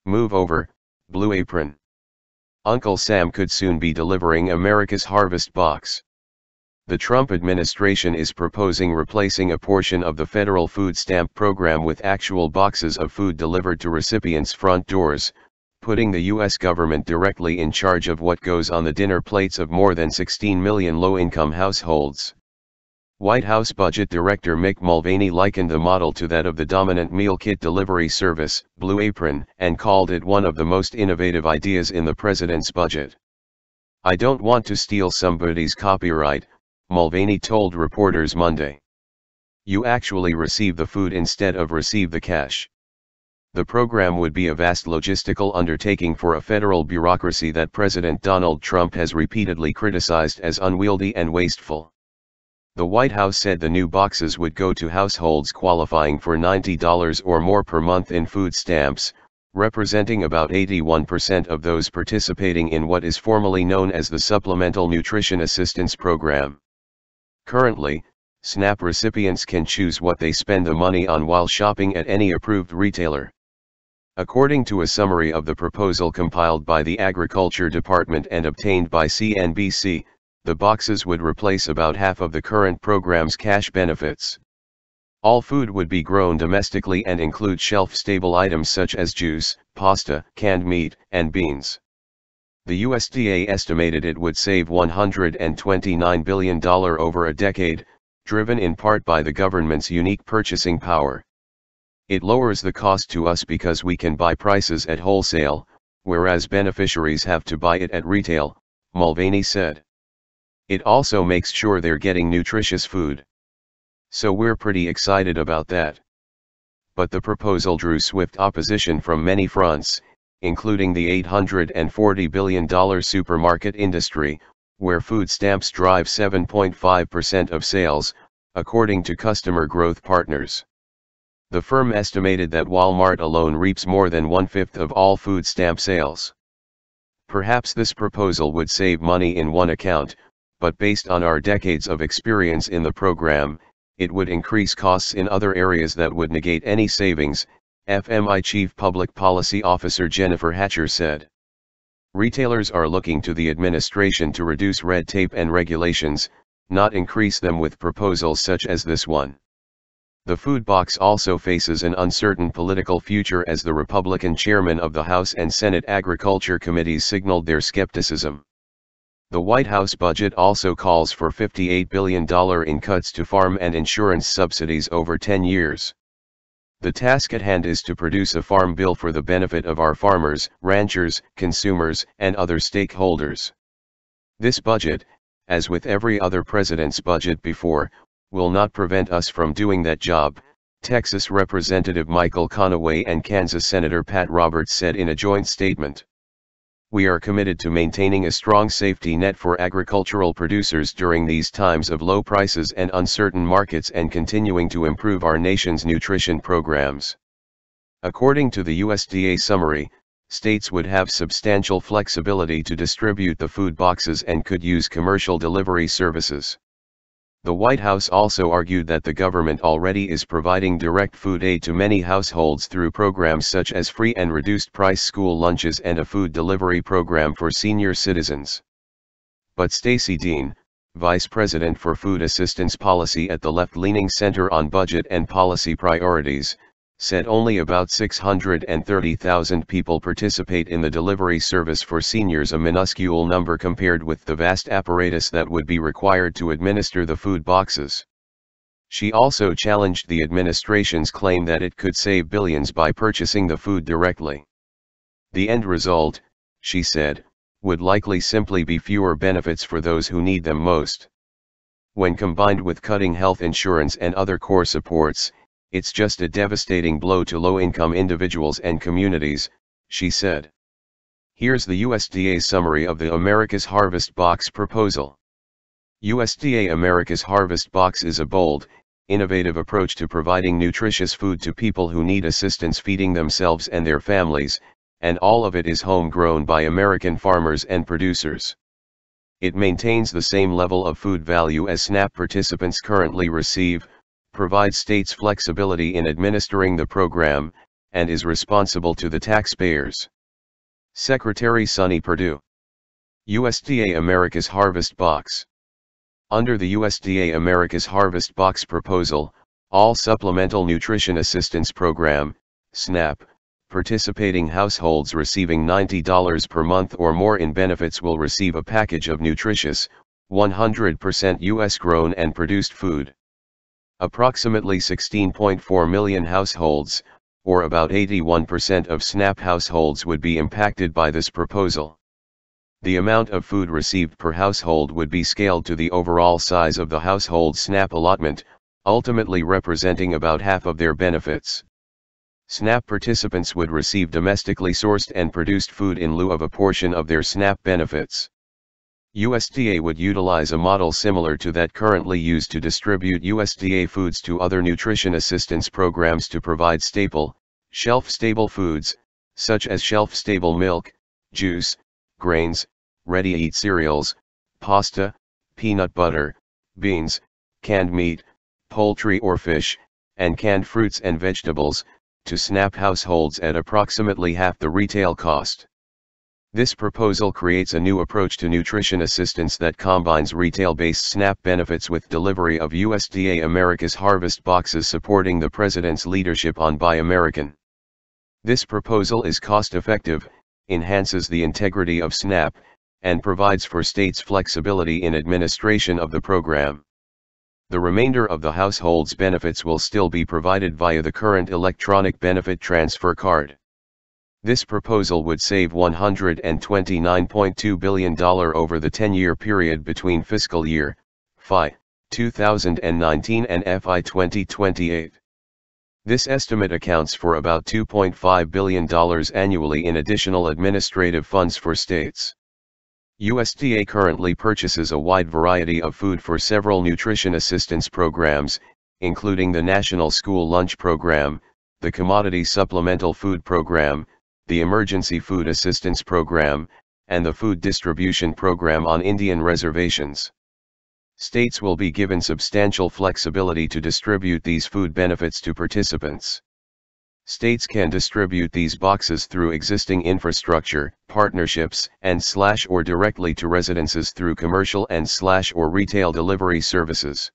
Move over, Blue Apron. Uncle Sam could soon be delivering America's Harvest Box. The Trump administration is proposing replacing a portion of the federal food stamp program with actual boxes of food delivered to recipients' front doors, putting the U.S. government directly in charge of what goes on the dinner plates of more than 16 million low-income households. White House Budget Director Mick Mulvaney likened the model to that of the dominant meal kit delivery service, Blue Apron, and called it one of the most innovative ideas in the president's budget. "I don't want to steal somebody's copyright," Mulvaney told reporters Monday. "You actually receive the food instead of receive the cash." The program would be a vast logistical undertaking for a federal bureaucracy that President Donald Trump has repeatedly criticized as unwieldy and wasteful. The White House said the new boxes would go to households qualifying for $90 or more per month in food stamps, representing about 81% of those participating in what is formally known as the Supplemental Nutrition Assistance Program. Currently, SNAP recipients can choose what they spend the money on while shopping at any approved retailer. According to a summary of the proposal compiled by the Agriculture Department and obtained by CNBC, the boxes would replace about half of the current program's cash benefits. All food would be grown domestically and include shelf-stable items such as juice, pasta, canned meat, and beans. The USDA estimated it would save $129 billion over a decade, driven in part by the government's unique purchasing power. "It lowers the cost to us because we can buy prices at wholesale, whereas beneficiaries have to buy it at retail," Mulvaney said. "It also makes sure they're getting nutritious food. So we're pretty excited about that." But the proposal drew swift opposition from many fronts, including the $840 billion supermarket industry, where food stamps drive 7.5% of sales, according to Customer Growth Partners. The firm estimated that Walmart alone reaps more than 1/5 of all food stamp sales. "Perhaps this proposal would save money in one account, but based on our decades of experience in the program, it would increase costs in other areas that would negate any savings," FMI Chief Public Policy Officer Jennifer Hatcher said. "Retailers are looking to the administration to reduce red tape and regulations, not increase them with proposals such as this one." The food box also faces an uncertain political future as the Republican chairman of the House and Senate Agriculture Committees signaled their skepticism. The White House budget also calls for $58 billion in cuts to farm and insurance subsidies over 10 years. The task at hand is to produce a farm bill for the benefit of our farmers, ranchers, consumers, and other stakeholders. This budget, as with every other president's budget before, will not prevent us from doing that job, Texas Representative Michael Conaway and Kansas Senator Pat Roberts said in a joint statement. "We are committed to maintaining a strong safety net for agricultural producers during these times of low prices and uncertain markets and continuing to improve our nation's nutrition programs." According to the USDA summary, states would have substantial flexibility to distribute the food boxes and could use commercial delivery services. The White House also argued that the government already is providing direct food aid to many households through programs such as free and reduced-price school lunches and a food delivery program for senior citizens. But Stacey Dean, Vice President for Food Assistance Policy at the left-leaning Center on Budget and Policy Priorities, said only about 630,000 people participate in the delivery service for seniors, a minuscule number compared with the vast apparatus that would be required to administer the food boxes. She also challenged the administration's claim that it could save billions by purchasing the food directly. The end result, she said, would likely simply be fewer benefits for those who need them most. When combined with cutting health insurance and other core supports, it's just a devastating blow to low-income individuals and communities, she said. Here's the USDA summary of the America's Harvest Box proposal. USDA America's Harvest Box is a bold, innovative approach to providing nutritious food to people who need assistance feeding themselves and their families, and all of it is homegrown by American farmers and producers. It maintains the same level of food value as SNAP participants currently receive, provides states flexibility in administering the program, and is responsible to the taxpayers. Secretary Sonny Perdue. USDA America's Harvest Box. Under the USDA America's Harvest Box proposal, all Supplemental Nutrition Assistance Program, SNAP, participating households receiving $90 per month or more in benefits will receive a package of nutritious, 100% U.S. grown and produced food. Approximately 16.4 million households, or about 81% of SNAP households, would be impacted by this proposal. The amount of food received per household would be scaled to the overall size of the household SNAP allotment, ultimately representing about half of their benefits. SNAP participants would receive domestically sourced and produced food in lieu of a portion of their SNAP benefits. USDA would utilize a model similar to that currently used to distribute USDA foods to other nutrition assistance programs to provide staple, shelf-stable foods, such as shelf-stable milk, juice, grains, ready-to-eat cereals, pasta, peanut butter, beans, canned meat, poultry or fish, and canned fruits and vegetables, to SNAP households at approximately half the retail cost. This proposal creates a new approach to nutrition assistance that combines retail-based SNAP benefits with delivery of USDA America's Harvest boxes, supporting the President's leadership on Buy American. This proposal is cost-effective, enhances the integrity of SNAP, and provides for states flexibility in administration of the program. The remainder of the household's benefits will still be provided via the current electronic benefit transfer card. This proposal would save $129.2 billion over the 10-year period between fiscal year FY 2019 and FY 2028. This estimate accounts for about $2.5 billion annually in additional administrative funds for states. USDA currently purchases a wide variety of food for several nutrition assistance programs, including the National School Lunch Program, the Commodity Supplemental Food Program, the Emergency Food Assistance Program, and the Food Distribution Program on Indian reservations. States will be given substantial flexibility to distribute these food benefits to participants. States can distribute these boxes through existing infrastructure, partnerships, and/or directly to residences through commercial and/or retail delivery services.